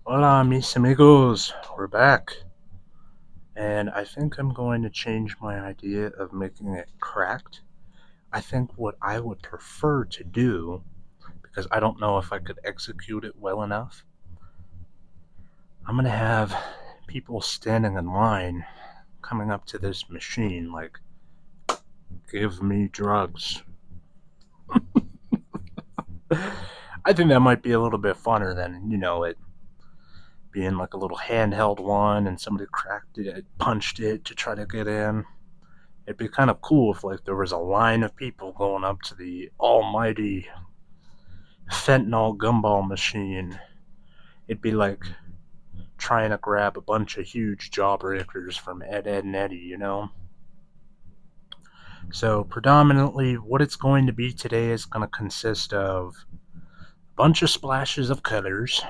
Hola, mis amigos. We're back. And I think I'm going to change my idea of making it cracked. I think what I would prefer to do, because I don't know if I could execute it well enough, I'm going to have people standing in line coming up to this machine like, give me drugs. I think that might be a little bit funner than, it being like a little handheld one and somebody cracked it, punched it to try to get in. It'd be kind of cool if like there was a line of people going up to the almighty fentanyl gumball machine. It'd be like trying to grab a bunch of huge jawbreakers from Ed, and Eddie. So predominantly what it's going to be today is going to consist of a bunch of splashes of colors.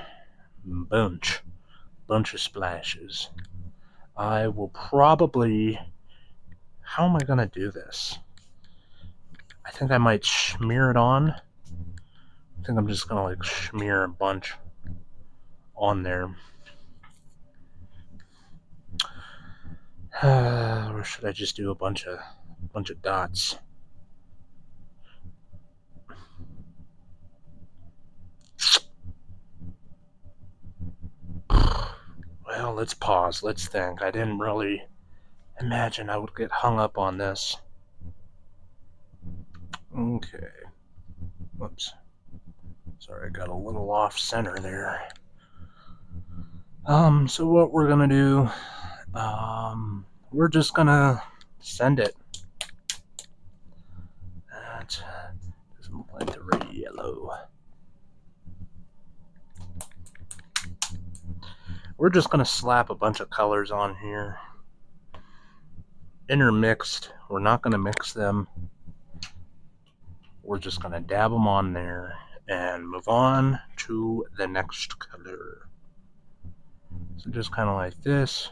Bunch of splashes. I will probably, how am I going to do this? I think I might smear it on. I think I'm just going to like smear a bunch on there. Or should I just do a bunch of dots? Well, let's pause. Let's think. I didn't really imagine I would get hung up on this. Okay. Whoops. Sorry, I got a little off center there. So what we're gonna do, we're just gonna send it. That doesn't look like the red yellow. We're just gonna slap a bunch of colors on here. Intermixed. We're not gonna mix them. We're just gonna dab them on there and move on to the next color. So just kind of like this.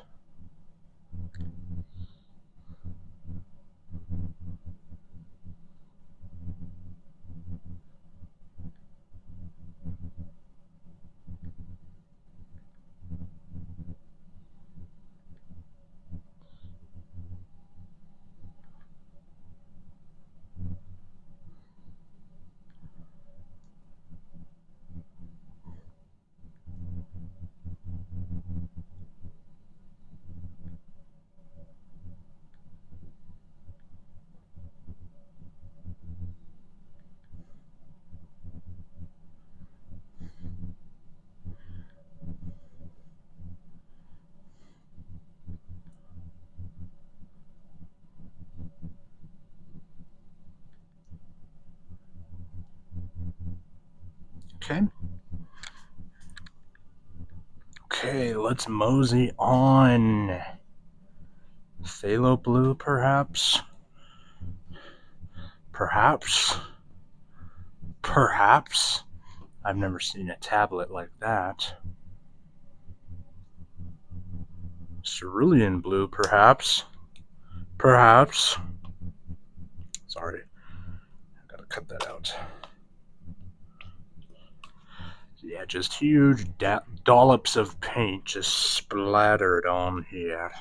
Okay. Okay, let's mosey on. Phthalo blue, perhaps? Perhaps? Perhaps? I've never seen a tablet like that. Cerulean blue, perhaps? Perhaps? Sorry, I gotta cut that out. Yeah, just huge dollops of paint just splattered on here.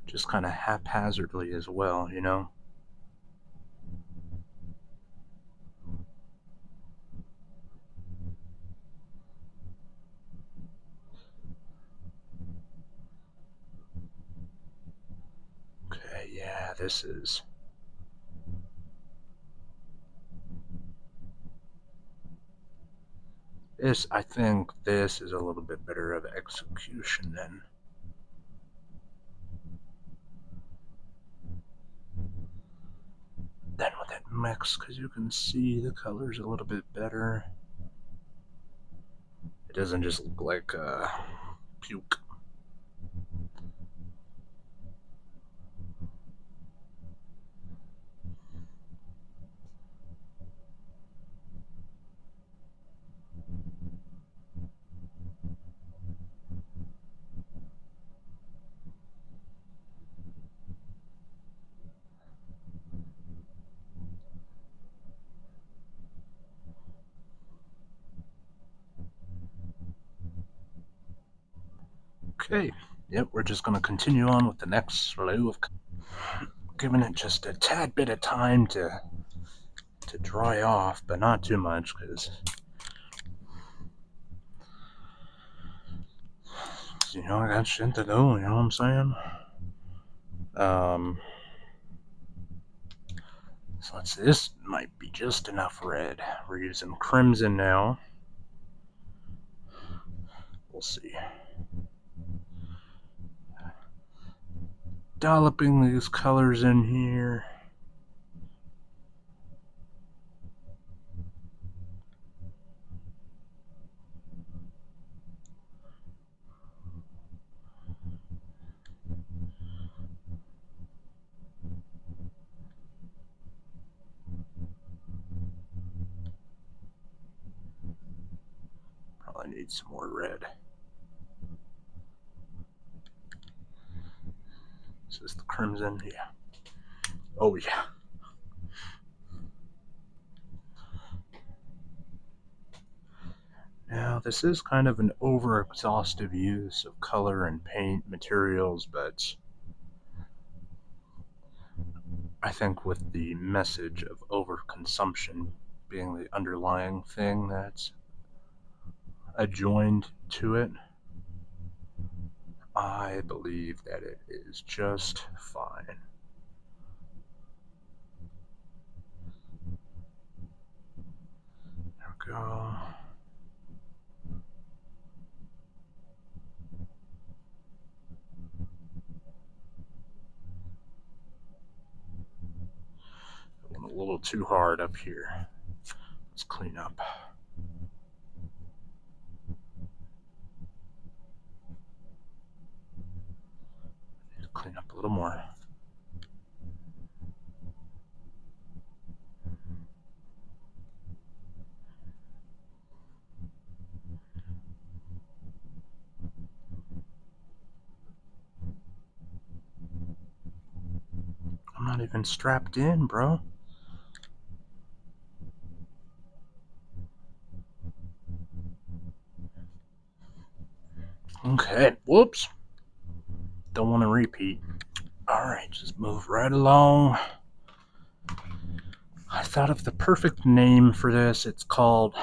Just kind of haphazardly as well. Okay, yeah, this is. I think this is a little bit better of execution than with that mix, because you can see the colors a little bit better. It doesn't just look like puke. Okay, yep, we're just going to continue on with the next slew of giving it just a tad bit of time to dry off, but not too much because I got shit to do. You know what I'm saying? So let's see. This might be just enough red. We're using crimson now. We'll see. Dolloping these colors in here. Probably need some more red. Is this the crimson? Yeah. Oh, yeah. Now, this is kind of an over-exhaustive use of color and paint materials, but I think with the message of overconsumption being the underlying thing that's adjoined to it, I believe that it is just fine. There we go. Went a little too hard up here. Let's clean up. Need to clean up a little more. I'm not even strapped in, bro. Okay, whoops. Don't want to repeat. Alright, just move right along. I thought of the perfect name for this. It's called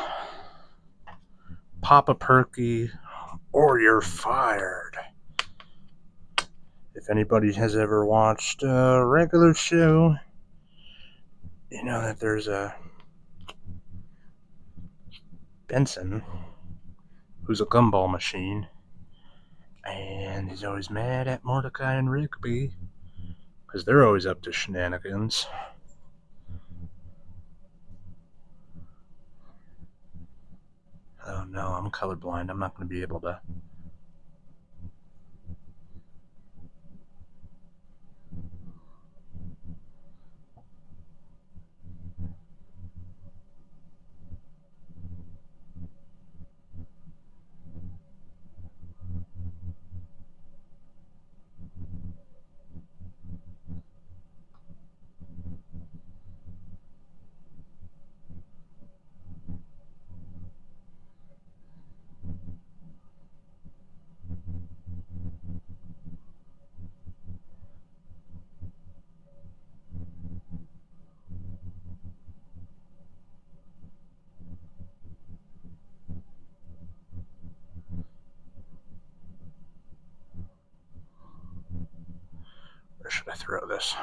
Papa Perky or You're Fired. If anybody has ever watched a regular show, you know that there's a Benson who's a gumball machine, and he's always mad at Mordecai and Rigby because they're always up to shenanigans. Oh no, I'm colorblind. I'm not going to be able to. Where should I throw this?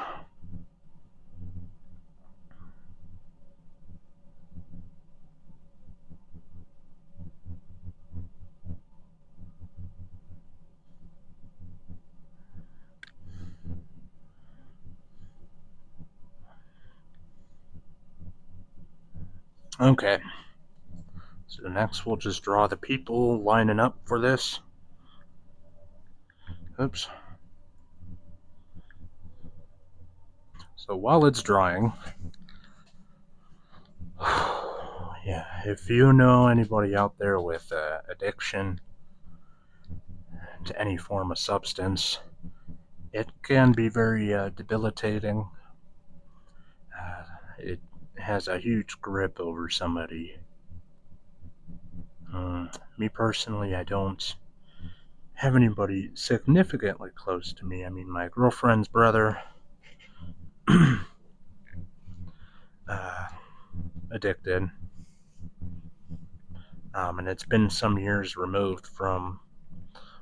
Okay. So next we'll just draw the people lining up for this. Oops. So while it's drying, yeah, if you know anybody out there with addiction to any form of substance, it can be very debilitating. It has a huge grip over somebody. Me personally, I don't have anybody significantly close to me. I mean, my girlfriend's brother, uh, addicted, and it's been some years removed from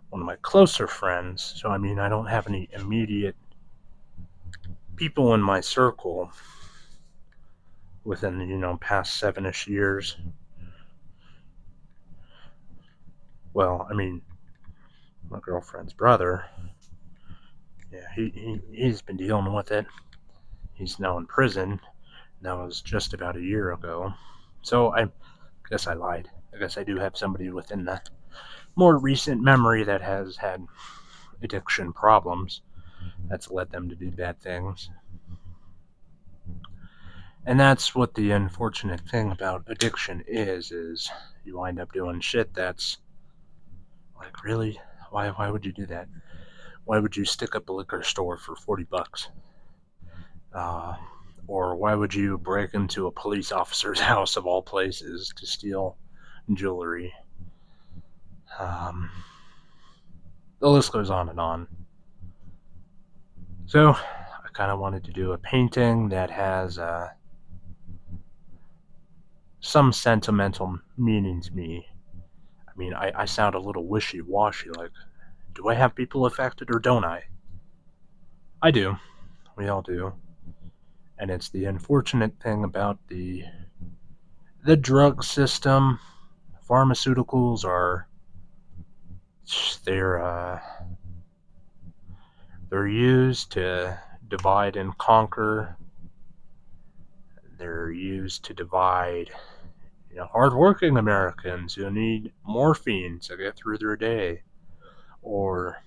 one of my closer friends. So, I mean, I don't have any immediate people in my circle within past 7ish years. Well, I mean, my girlfriend's brother, yeah, he's been dealing with it. He's now in prison. That was just about a year ago. So I guess I lied. I guess I do have somebody within the more recent memory that has had addiction problems that's led them to do bad things. And that's what the unfortunate thing about addiction is you wind up doing shit that's like, really? Why would you do that? Why would you stick up a liquor store for $40? Uh, or why would you break into a police officer's house of all places to steal jewelry? Um, the list goes on and on. So I kind of wanted to do a painting that has some sentimental meaning to me. I mean, I sound a little wishy-washy, like, do I have people affected or don't I? I do. We all do. And it's the unfortunate thing about the drug system. Pharmaceuticals are they're uh, they're used to divide and conquer. They're used to divide hardworking Americans who need morphine to get through their day, or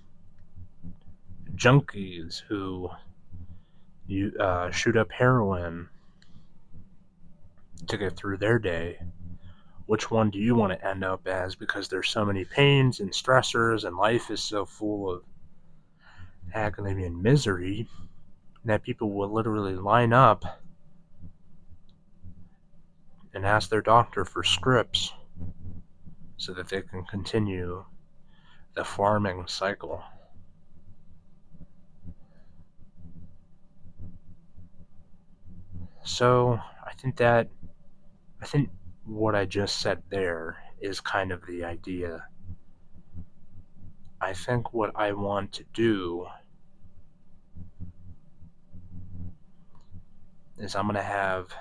junkies who shoot up heroin to get through their day. Which one do you want to end up as? Because there's so many pains and stressors, and life is so full of agony and misery that people will literally line up and ask their doctor for scripts so that they can continue the farming cycle. So I think what I just said there is kind of the idea. I think what I want to do is I'm gonna have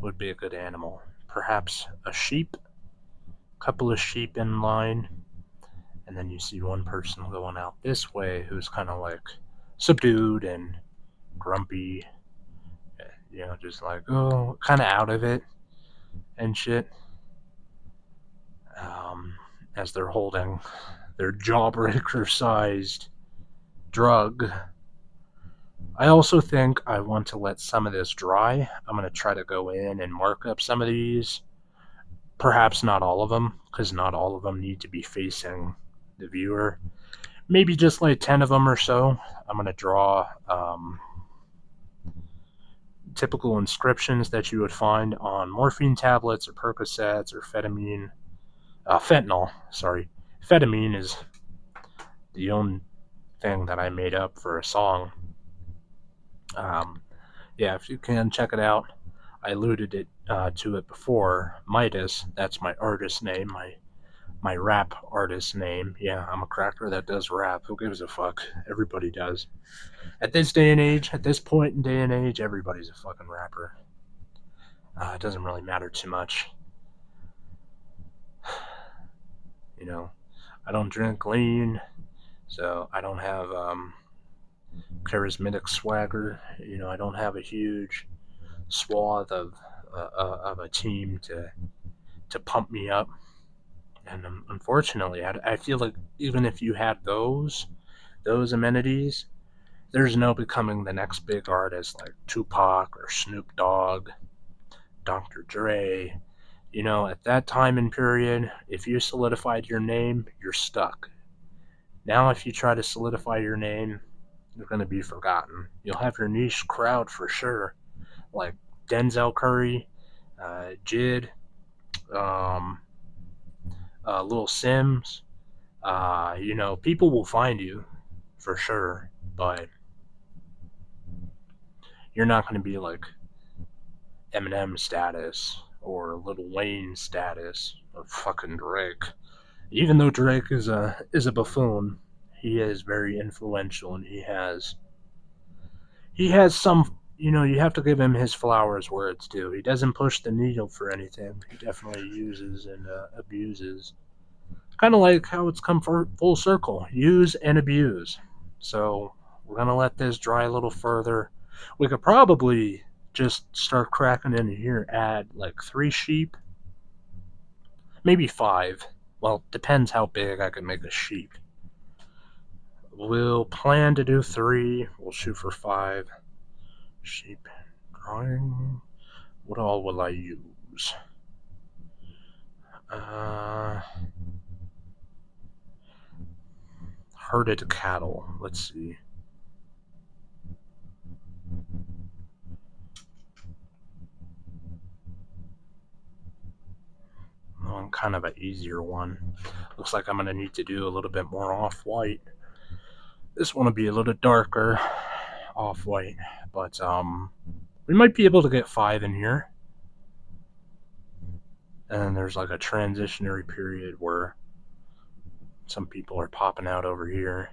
would be a good animal. Perhaps a sheep, a couple of sheep in line, and then you see one person going out this way who's kind of like subdued and grumpy, just like, oh, kind of out of it and shit. Um, as they're holding their jawbreaker sized drug. I also think I want to let some of this dry. I'm going to try to go in and mark up some of these. Perhaps not all of them, because not all of them need to be facing the viewer. Maybe just like 10 of them or so. I'm going to draw typical inscriptions that you would find on morphine tablets or Percocets or fentanyl. Sorry. Phetamine is the only thing that I made up for a song. Yeah, if you can check it out. I alluded to it before. Midas, that's my artist name, my rap artist name. Yeah, I'm a cracker that does rap. Who gives a fuck? Everybody does. At this day and age, at this point in day and age, everybody's a fucking rapper. It doesn't really matter too much. I don't drink lean, so I don't have charismatic swagger. I don't have a huge swath of a team to pump me up. And unfortunately, I feel like even if you had those amenities, there's no becoming the next big artist like Tupac or Snoop Dogg, Dr. Dre. At that time and period, if you solidified your name, you're stuck. Now, if you try to solidify your name, you're going to be forgotten. You'll have your niche crowd for sure, like Denzel Curry, Jid, Lil Sims, People will find you for sure, but you're not going to be like Eminem status or Lil Wayne status or fucking Drake. Even though Drake is a buffoon, he is very influential and he has some. You have to give him his flowers where it's due. He doesn't push the needle for anything. He definitely uses and abuses. Kind of like how it's come for full circle: use and abuse. So we're gonna let this dry a little further. We could probably just start cracking in here. Add like 3 sheep, maybe 5. Well, depends how big I can make a sheep. We'll plan to do 3. We'll shoot for 5 sheep drawing. What all will I use? Uh, Herded cattle. Let's see. Kind of an easier one. Looks like I'm going to need to do a little bit more off-white. This one will be a little darker off-white, but we might be able to get 5 in here. And then there's like a transitionary period where some people are popping out over here.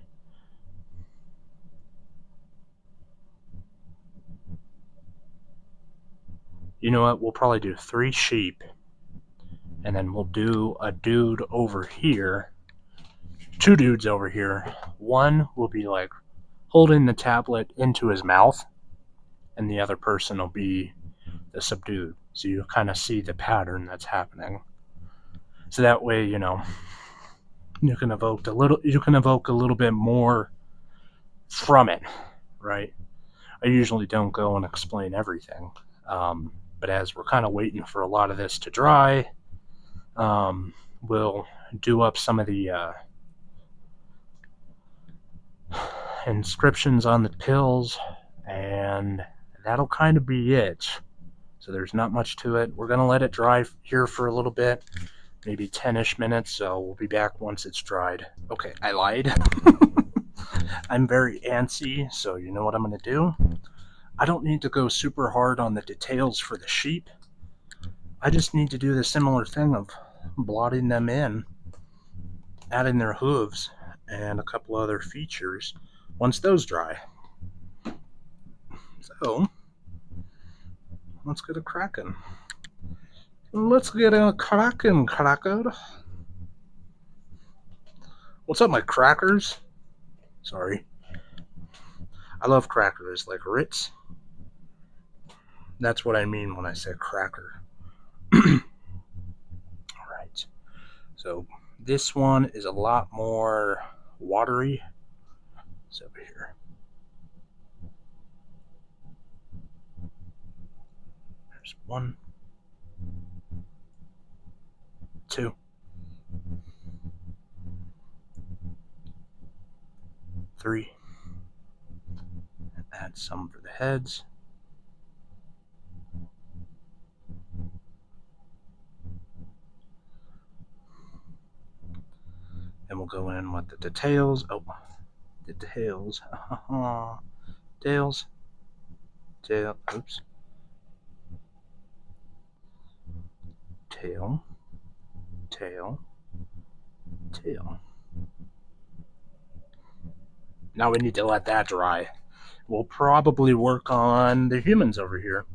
You know what? We'll probably do 3 sheep. And then we'll do a dude over here. 2 dudes over here. One will be like holding the tablet into his mouth, and the other person will be the subdued. So you kind of see the pattern that's happening. So that way, you can evoke a little bit more from it, right? I usually don't go and explain everything, but as we're kind of waiting for a lot of this to dry, we'll do up some of the inscriptions on the pills, and that'll kind of be it. So there's not much to it. We're going to let it dry here for a little bit, maybe 10-ish minutes, so we'll be back once it's dried. Okay, I lied. I'm very antsy, so you know what I'm going to do? I don't need to go super hard on the details for the sheep. I just need to do the similar thing of blotting them in, adding their hooves, and a couple other features once those dry. So, let's get a cracking. Let's get a cracking, cracker. What's up, my crackers? Sorry. I love crackers, like Ritz. That's what I mean when I say cracker. Alright. So, this one is a lot more watery. It's over here. There's 1, 2. 3. Add some for the heads. And we'll go in with the details. Oh, the tails. Tails. Tail. Oops. Tail. Tail. Tail. Now we need to let that dry. We'll probably work on the humans over here.